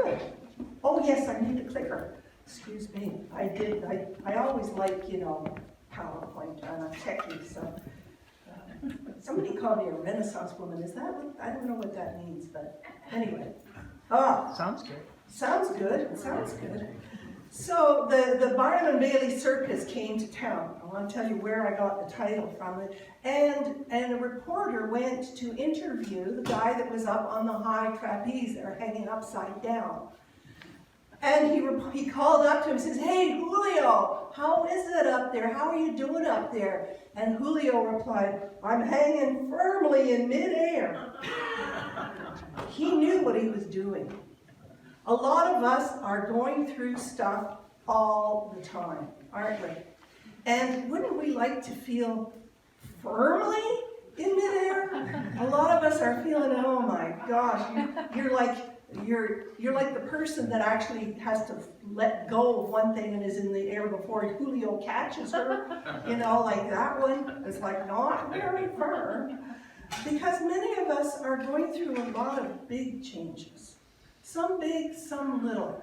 good. Oh yes, I need the clicker. Excuse me, I always like, PowerPoint, I'm a techie, so. Somebody called me a Renaissance woman, is that what, I don't know what that means, but anyway. Sounds good. Sounds good, sounds good. So the Barnum and Bailey Circus came to town. I want to tell you where I got the title from it. And a reporter went to interview the guy that was up on the high trapeze there, hanging upside down. And he called up to him and says, "Hey, Julio, how is it up there? How are you doing up there?" And Julio replied, "I'm hanging firmly in midair." He knew what he was doing. A lot of us are going through stuff all the time, aren't we? And wouldn't we like to feel firmly in midair? A lot of us are feeling, oh my gosh, you're like the person that actually has to let go of one thing and is in the air before Julio catches her, like that one. It's like not very firm. Because many of us are going through a lot of big changes. Some big, some little.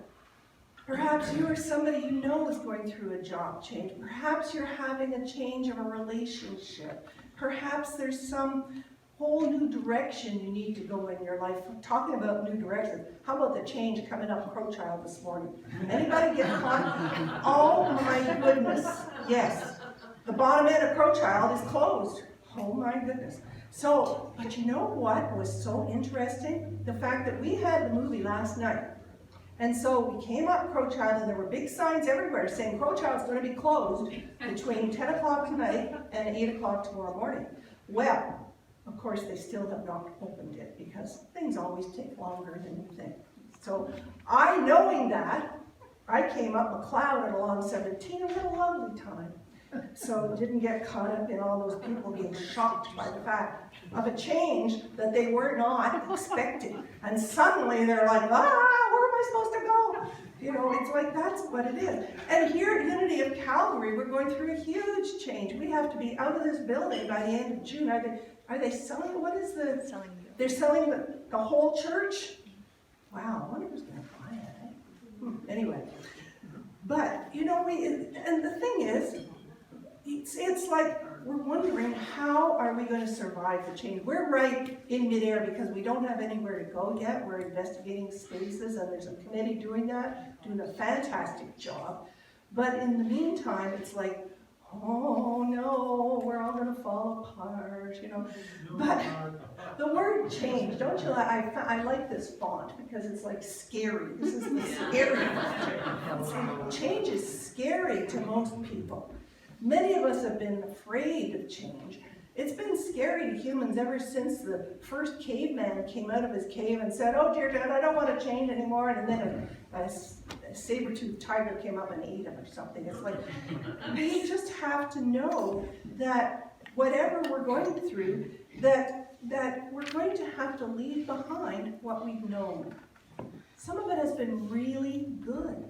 Perhaps you are somebody you know is going through a job change. Perhaps you're having a change of a relationship. Perhaps there's some whole new direction you need to go in your life. Talking about new direction, how about the change coming up Crowchild this morning? Anybody get caught? Oh my goodness, yes. The bottom end of Crowchild is closed. Oh my goodness. So, but you know what was so interesting? The fact that we had the movie last night. And so we came up Crowchild and there were big signs everywhere saying Crowchild's going to be closed between 10 o'clock tonight and 8 o'clock tomorrow morning. Well, of course they still have not opened it because things always take longer than you think. So knowing that, I came up McLeod and along 17 and had a lovely time. So didn't get caught up in all those people being shocked by the fact of a change that they were not expecting. And suddenly they're like, where am I supposed to go? It's like that's what it is. And here at Unity of Calgary, we're going through a huge change. We have to be out of this building by the end of June. Are they selling, what is the? They're selling the whole church? Wow, I wonder who's going to buy it. Anyway, but, and the thing is, it's like we're wondering how are we going to survive the change. We're right in midair because we don't have anywhere to go yet. We're investigating spaces and there's a committee doing that, doing a fantastic job. But in the meantime, it's like, oh no, we're all going to fall apart, But the word change, don't you like, I like this font because it's like scary. This is the scary font. Change is scary to most people. Many of us have been afraid of change. It's been scary to humans ever since the first caveman came out of his cave and said, "Oh dear God, I don't want to change anymore," and then a saber-toothed tiger came up and ate him or something. It's like, we just have to know that whatever we're going through, that we're going to have to leave behind what we've known. Some of it has been really good.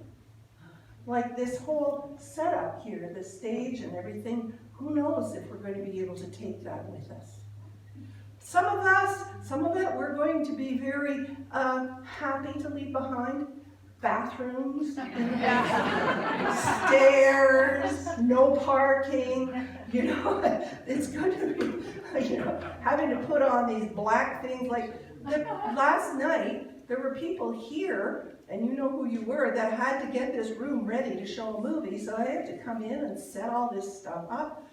Like this whole setup here, the stage and everything, who knows if we're going to be able to take that with us. Some of it we're going to be very happy to leave behind. Bathrooms, stairs, no parking, it's going to be, having to put on these black things. Like last night, there were people here, and you know who you were, that had to get this room ready to show a movie, so I had to come in and set all this stuff up.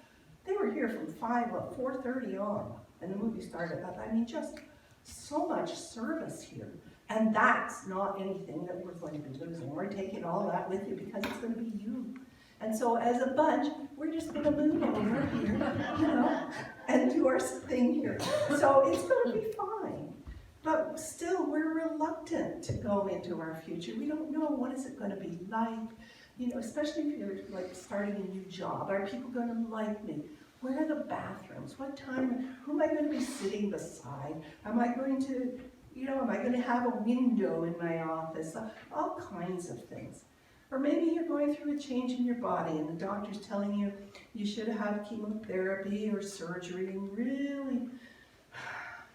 They were here from 4:30 on, and the movie started up. I mean, just so much service here. And that's not anything that we're going to be losing. We're taking all that with you because it's going to be you. And so as a bunch, we're just going to move over here, and do our thing here. So it's going to be fine. But still, we're reluctant to go into our future. We don't know what is it going to be like, especially if you're like starting a new job. Are people going to like me? Where are the bathrooms? What time? Who am I going to be sitting beside? Am I going to, am I going to have a window in my office? All kinds of things. Or maybe you're going through a change in your body and the doctor's telling you you should have chemotherapy or surgery and really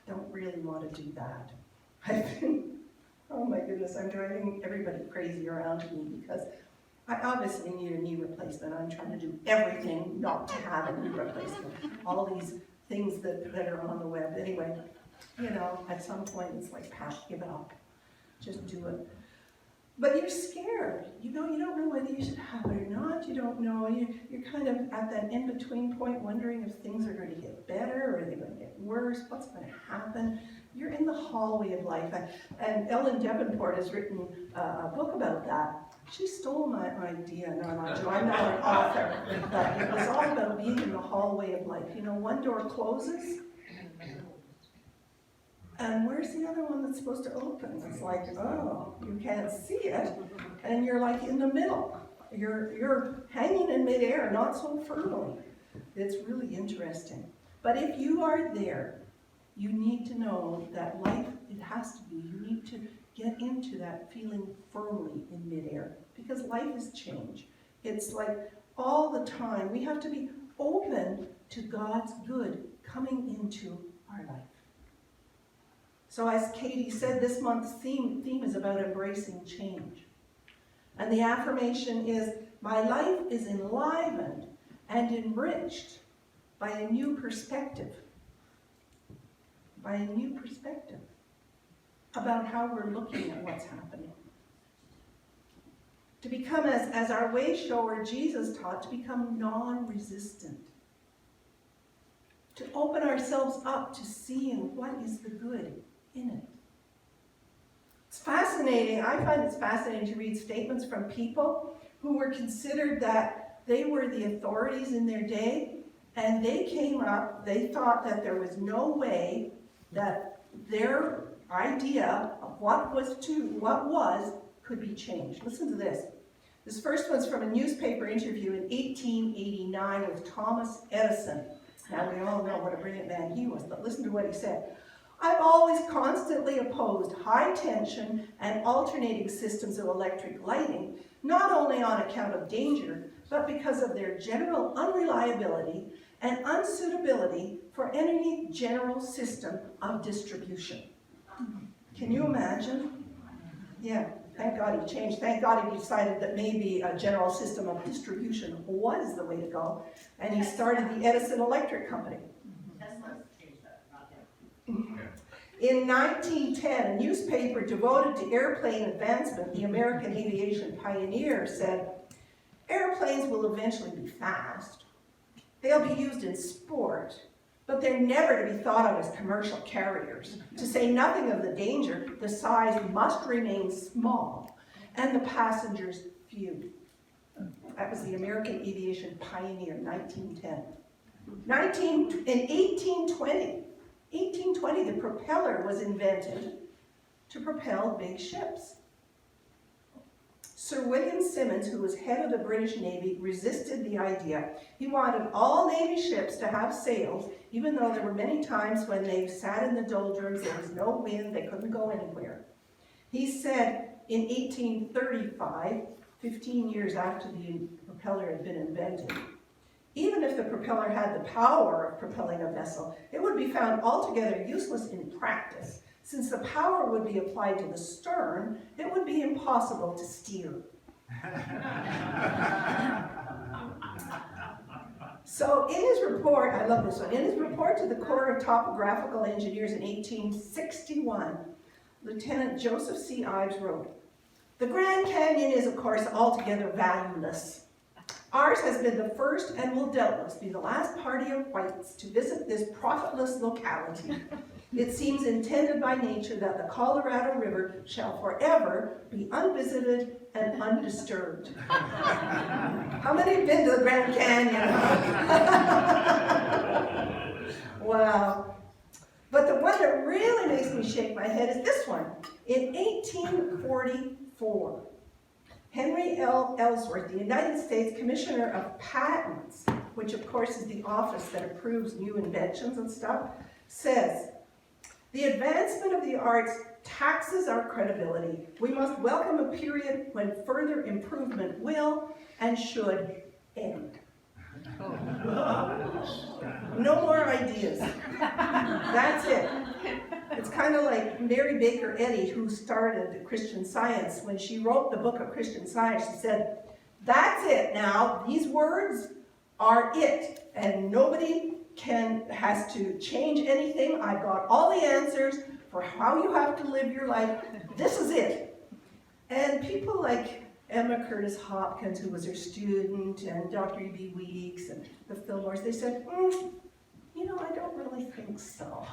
don't really want to do that. Oh my goodness, I'm driving everybody crazy around me because I obviously need a knee replacement. I'm trying to do everything not to have a knee replacement. All these things that are on the web. Anyway, you know, at some point it's like, Pat, give it up. Just do it. But you're scared. You know, you don't know whether you should have it or not. You don't know. You're kind of at that in-between point wondering if things are going to get better or are they going to get worse. What's going to happen? You're in the hallway of life. And Ellen Davenport has written a book about that. She stole my idea. No, I'm not an author. But it was all about being in the hallway of life. You know, one door closes, and where's the other one that's supposed to open? It's like, oh, you can't see it, and you're like in the middle. You're hanging in midair, not so firmly. It's really interesting. But if you are there, you need to know that life, it has to be, you need to get into that feeling firmly in midair, because life is change. It's like all the time, we have to be open to God's good coming into our life. So as Katie said, this month's theme is about embracing change. And the affirmation is, my life is enlivened and enriched by a new perspective. By a new perspective about how we're looking at what's happening. To become, as our way shower Jesus taught, to become non-resistant. To open ourselves up to seeing what is the good in it. It's fascinating. I find it's fascinating to read statements from people who were considered that they were the authorities in their day, and they came up, they thought that there was no way that their idea of what was could be changed. Listen to this. This first one's from a newspaper interview in 1889 with Thomas Edison. Now we all know what a brilliant man he was, but listen to what he said. I've always constantly opposed high tension and alternating systems of electric lighting, not only on account of danger, but because of their general unreliability and unsuitability for any general system of distribution. Can you imagine? Yeah, thank God he changed. Thank God he decided that maybe a general system of distribution was the way to go, and he started the Edison Electric Company. In 1910, a newspaper devoted to airplane advancement, the American Aviation Pioneer, said, airplanes will eventually be fast. They'll be used in sport, but they're never to be thought of as commercial carriers. To say nothing of the danger, the size must remain small, and the passengers few. That was the American Aviation Pioneer, 1910. In 1820, the propeller was invented to propel big ships. Sir William Simmons, who was head of the British Navy, resisted the idea. He wanted all Navy ships to have sails, even though there were many times when they sat in the doldrums, there was no wind, they couldn't go anywhere. He said in 1835, 15 years after the propeller had been invented, even if the propeller had the power of propelling a vessel, it would be found altogether useless in practice. Since the power would be applied to the stern, it would be impossible to steer. So in his report, I love this one, in his report to the Corps of Topographical Engineers in 1861, Lieutenant Joseph C. Ives wrote, "The Grand Canyon is, of course, altogether valueless. Ours has been the first and will doubtless be the last party of whites to visit this profitless locality. It seems intended by nature that the Colorado River shall forever be unvisited and undisturbed." How many have been to the Grand Canyon? Wow. But the one that really makes me shake my head is this one. In 1844, Henry L. Ellsworth, the United States Commissioner of Patents, which of course is the office that approves new inventions and stuff, says, "The advancement of the arts taxes our credibility. We must welcome a period when further improvement will and should end." No more ideas. That's it. It's kind of like Mary Baker Eddy, who started Christian Science. When she wrote the book of Christian Science, she said, that's it now. These words are it. And nobody has to change anything. I've got all the answers for how you have to live your life. This is it. And people like Emma Curtis Hopkins, who was her student, and Dr. E.B. Weeks, and the Fillmores, they said, I don't really think so.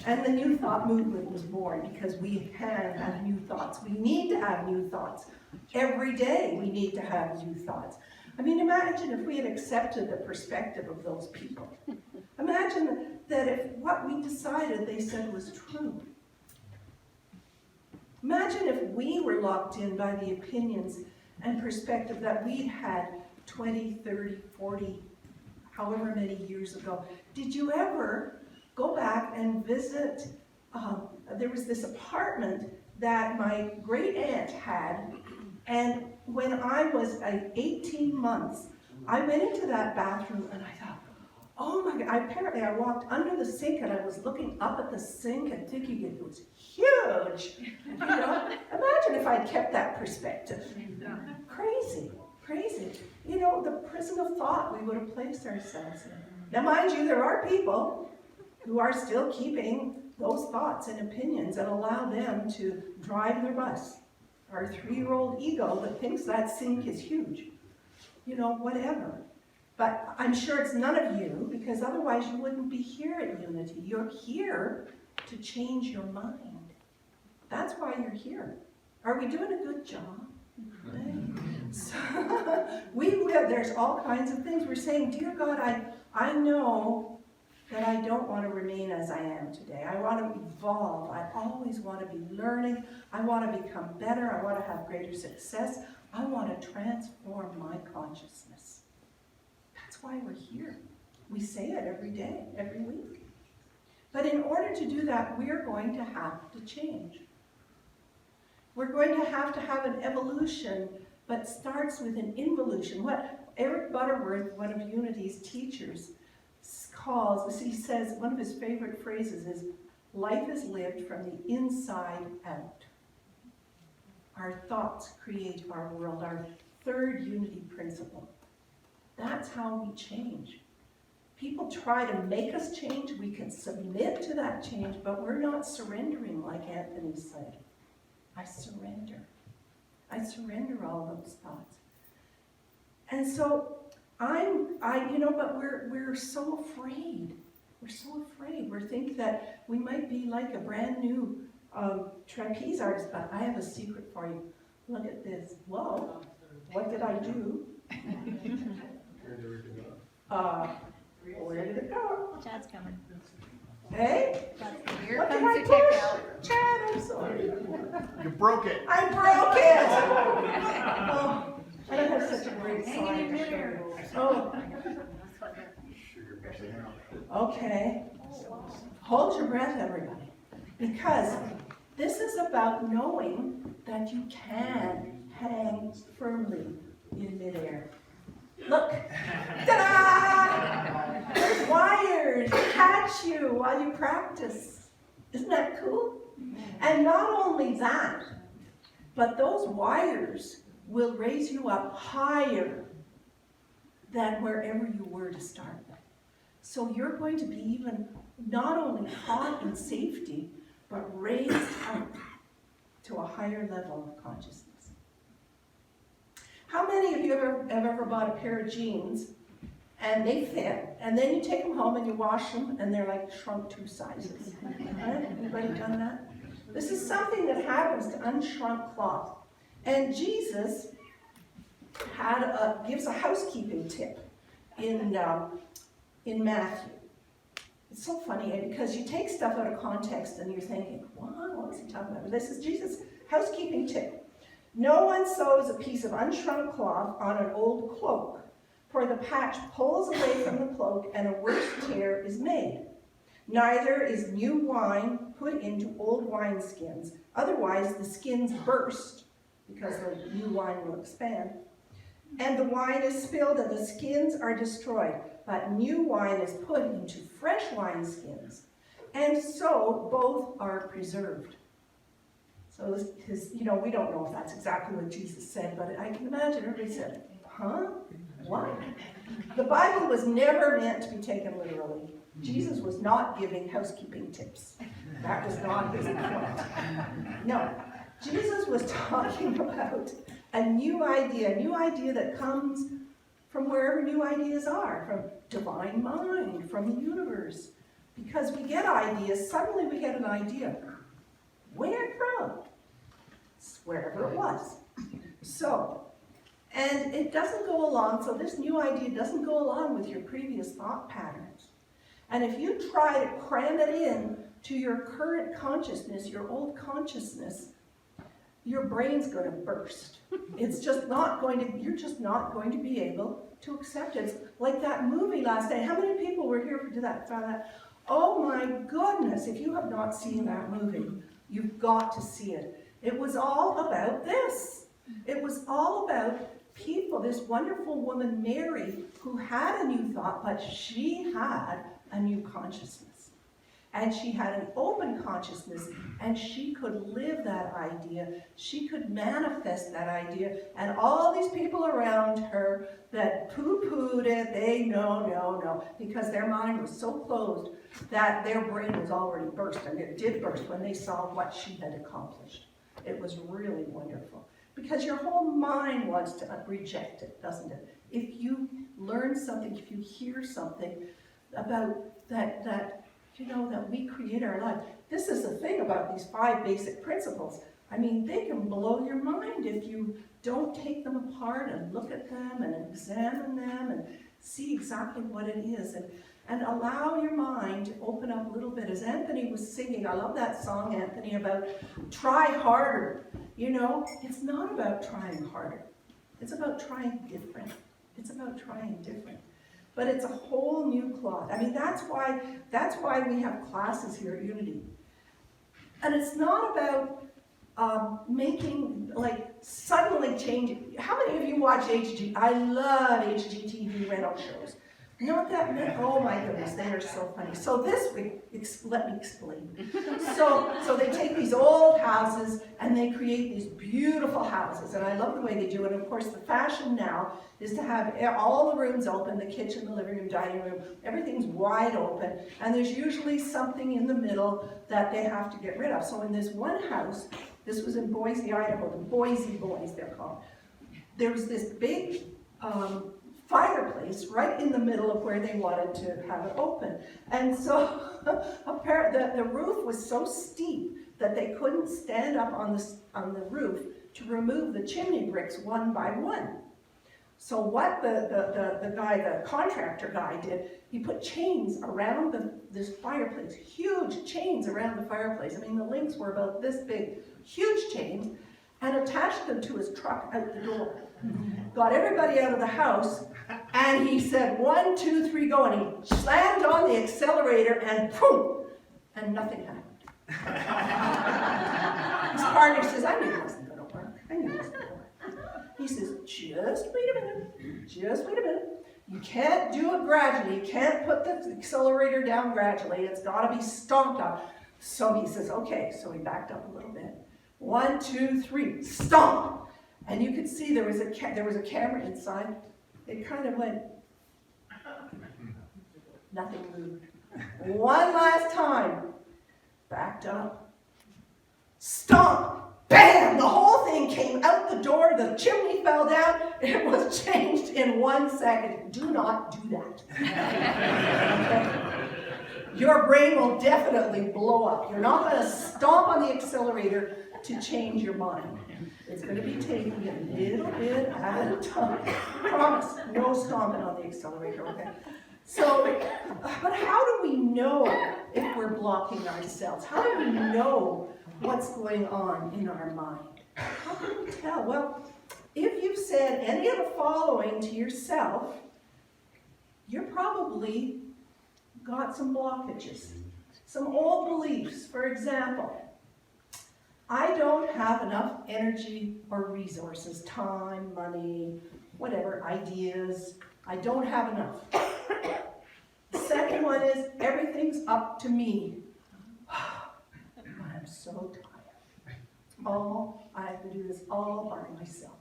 And the New Thought movement was born because we can have new thoughts. We need to have new thoughts. Every day we need to have new thoughts. I mean, imagine if we had accepted the perspective of those people. Imagine that if what we decided they said was true. Imagine if we were locked in by the opinions and perspective that we'd had 20, 30, 40, however many years ago. Did you ever go back and visit, there was this apartment that my great aunt had, and when I was 18 months, I went into that bathroom and I thought, oh my God, apparently I walked under the sink and I was looking up at the sink and thinking it was huge. Imagine if I'd kept that perspective. Crazy, crazy. The prison of thought we would have placed ourselves in. Now mind you, there are people who are still keeping those thoughts and opinions and allow them to drive their bus. Our 3-year-old ego that thinks that sink is huge. Whatever. But I'm sure it's none of you, because otherwise you wouldn't be here at Unity. You're here to change your mind. That's why you're here. Are we doing a good job? So, there's all kinds of things. We're saying, dear God, I know that I don't want to remain as I am today. I want to evolve. I always want to be learning. I want to become better. I want to have greater success. I want to transform my consciousness. That's why we're here. We say it every day, every week. But in order to do that, we're going to have to change. We're going to have an evolution, but starts with an involution. What Eric Butterworth, one of Unity's teachers, he says, one of his favorite phrases is, life is lived from the inside out. Our thoughts create our world, our third unity principle. That's how we change. People try to make us change. We can submit to that change, but we're not surrendering like Anthony said. I surrender. I surrender all those thoughts. And so but we're so afraid. We're so afraid. We think that we might be like a brand new trapeze artist, but I have a secret for you. Look at this. Whoa, what did I do? Where did it go? Chad's coming. Hey? Here What did comes I the push? checkout. Chad, I'm sorry. You broke it. I broke it! Oh, I don't have such a great slide to show you. Oh, okay. Hold your breath, everybody. Because this is about knowing that you can hang firmly in midair. Look. Ta-da! There's wires catch you while you practice. Isn't that cool? And not only that, but those wires will raise you up higher than wherever you were to start with. So you're going to be even not only caught in safety, but raised up to a higher level of consciousness. How many of you have ever bought a pair of jeans and they fit, and then you take them home and you wash them and they're like shrunk 2 sizes? Right? Anybody done that? This is something that happens to unshrunk cloth. And Jesus gives a housekeeping tip in Matthew. It's so funny, because you take stuff out of context and you're thinking, what is he talking about? This is Jesus' housekeeping tip. No one sews a piece of unshrunk cloth on an old cloak, for the patch pulls away from the cloak and a worse tear is made. Neither is new wine put into old wineskins, otherwise the skins burst, because the new wine will expand, and the wine is spilled and the skins are destroyed. But new wine is put into fresh wineskins, And so both are preserved. So we don't know if that's exactly what Jesus said, but I can imagine everybody said, huh? What? The Bible was never meant to be taken literally. Jesus was not giving housekeeping tips. That was not his point. No. Jesus was talking about a new idea that comes from wherever new ideas are, from divine mind, from the universe. Because we get ideas, suddenly we get an idea. Where from? Wherever it was. So, and it doesn't go along, so this new idea doesn't go along with your previous thought patterns. And if you try to cram it in to your current consciousness, your old consciousness, your brain's going to burst. It's just not going to, you're just not going to be able to accept it. It's like that movie last night. How many people were here for that? Oh my goodness, if you have not seen that movie, you've got to see it. It was all about this. It was all about people, this wonderful woman, Mary, who had a new thought, but she had a new consciousness. And she had an open consciousness, and she could live that idea. She could manifest that idea. And all these people around her that poo-pooed it, they no, because their mind was so closed that their brain was already burst, and it did burst when they saw what she had accomplished. It was really wonderful. Because your whole mind wants to reject it, doesn't it? If you learn something, if you hear something about that we create our life. This is the thing about these 5 basic principles. I mean, they can blow your mind if you don't take them apart and look at them and examine them and see exactly what it is. And allow your mind to open up a little bit. As Anthony was singing, I love that song, Anthony, about try harder. It's not about trying harder. It's about trying different. It's about trying different. But it's a whole new cloth. I mean, that's why we have classes here at Unity. And it's not about making, suddenly changing. How many of you watch HG? I love HGTV rental shows. Not that many. Oh my goodness, they are so funny. So this week, let me explain. So they take these old houses and they create these beautiful houses, and I love the way they do it. And of course, the fashion now is to have all the rooms open, the kitchen, the living room, dining room, everything's wide open, and there's usually something in the middle that they have to get rid of. So in this one house, this was in Boise, Idaho, the Boise Boys, they're called. There was this big fireplace right in the middle of where they wanted to have it open. And so the roof was so steep that they couldn't stand up on the roof to remove the chimney bricks one by one. So what the contractor guy did, he put chains around this fireplace, huge chains around the fireplace. I mean, the links were about this big, huge chains, and attached them to his truck out the door. Got everybody out of the house, and he said, 1, 2, 3, go, and he slammed on the accelerator, and boom, and nothing happened. His partner says, I knew it wasn't going to work. I knew it wasn't going to work. He says, just wait a minute. You can't do it gradually. You can't put the accelerator down gradually. It's got to be stomped on. So he says, okay. So he backed up a little bit. 1, 2, 3, stomp. And you could see there was a camera inside. It kind of went, nothing moved. One last time, backed up, stomp, bam! The whole thing came out the door, the chimney fell down, it was changed in 1 second. Do not do that. Okay? Your brain will definitely blow up. You're not going to stomp on the accelerator to change your mind. It's going to be taking a little bit at a time. Promise, no stomping on the accelerator, okay? So, but how do we know if we're blocking ourselves? How do we know what's going on in our mind? How can we tell? Well, if you've said any of the following to yourself, you're probably got some blockages, some old beliefs. For example, I don't have enough energy or resources, time, money, whatever, ideas. I don't have enough. The second one is everything's up to me. I'm so tired. I have to do this all by myself.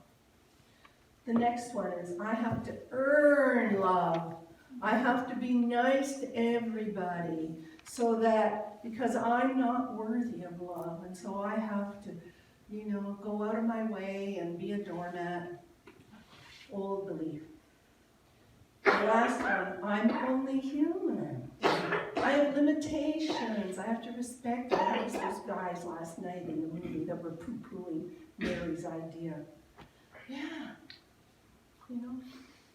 The next one is I have to earn love. I have to be nice to everybody so that, because I'm not worthy of love, and so I have to, go out of my way and be a doormat. Old belief. The last one, I'm only human. I have limitations. I have to respect that. That was those guys last night in the movie that were poo-pooing Mary's idea. Yeah.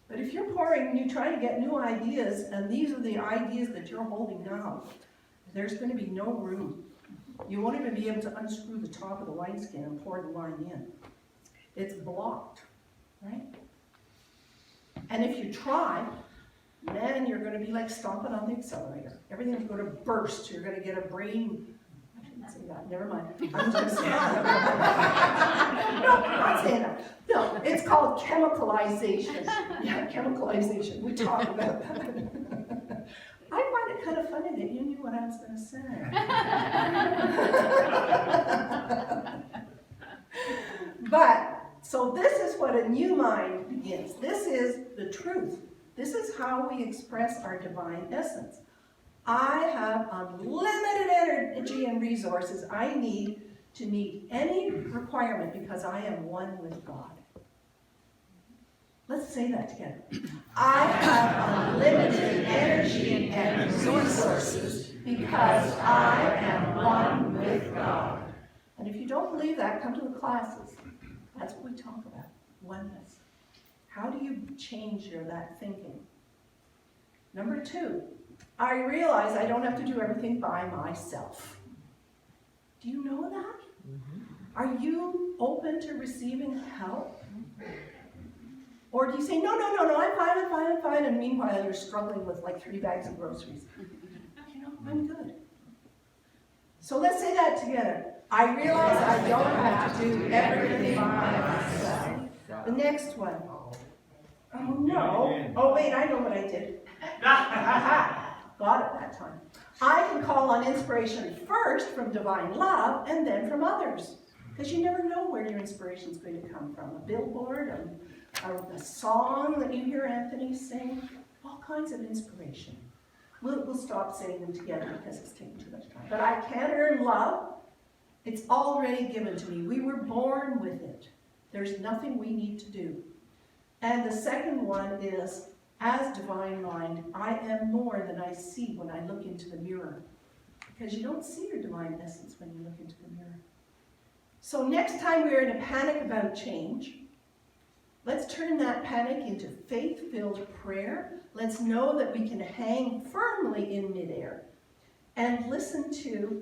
But if you're pouring and you try to get new ideas, and these are the ideas that you're holding now, there's going to be no room. You won't even be able to unscrew the top of the wineskin and pour the wine in. It's blocked, right? And if you try, man, you're going to be like stomping on the accelerator. Everything's going to burst. You're going to get a brain. I shouldn't say that. Never mind. I'm just saying that. No, I'm not saying that. No, it's called chemicalization. Yeah, chemicalization. We talk about that. I find it kind of funny that you knew what I was going to say. But, so this is what a new mind begins. This is the truth. This is how we express our divine essence. I have unlimited energy and resources I need to meet any requirement because I am one with God. Let's say that together. I have unlimited energy and resources because I am one with God. And if you don't believe that, come to the classes. That's what we talk about, oneness. How do you change that thinking? Number 2, I realize I don't have to do everything by myself. Do you know that? Are you open to receiving help? Or do you say, no, I'm fine, and meanwhile you're struggling with like 3 bags of groceries? I'm good. So let's say that together. I realize I don't have to do everything by myself. The next one. Oh no. Oh wait, I know what I did. Got it that time. I can call on inspiration first from divine love and then from others. Because you never know where your inspiration is going to come from. A billboard, a song that you hear Anthony sing, all kinds of inspiration. We'll stop saying them together because it's taking too much time. But I can't earn love. It's already given to me. We were born with it. There's nothing we need to do. And the second one is, as divine mind, I am more than I see when I look into the mirror. Because you don't see your divine essence when you look into the mirror. So next time we're in a panic about change, let's turn that panic into faith-filled prayer. Let's know that we can hang firmly in midair and listen to,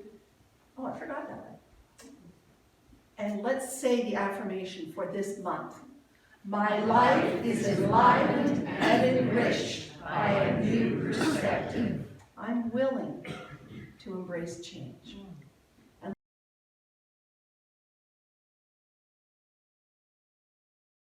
oh, I forgot that one. And let's say the affirmation for this month. My life is enlivened and enriched by a new perspective. I'm willing to embrace change.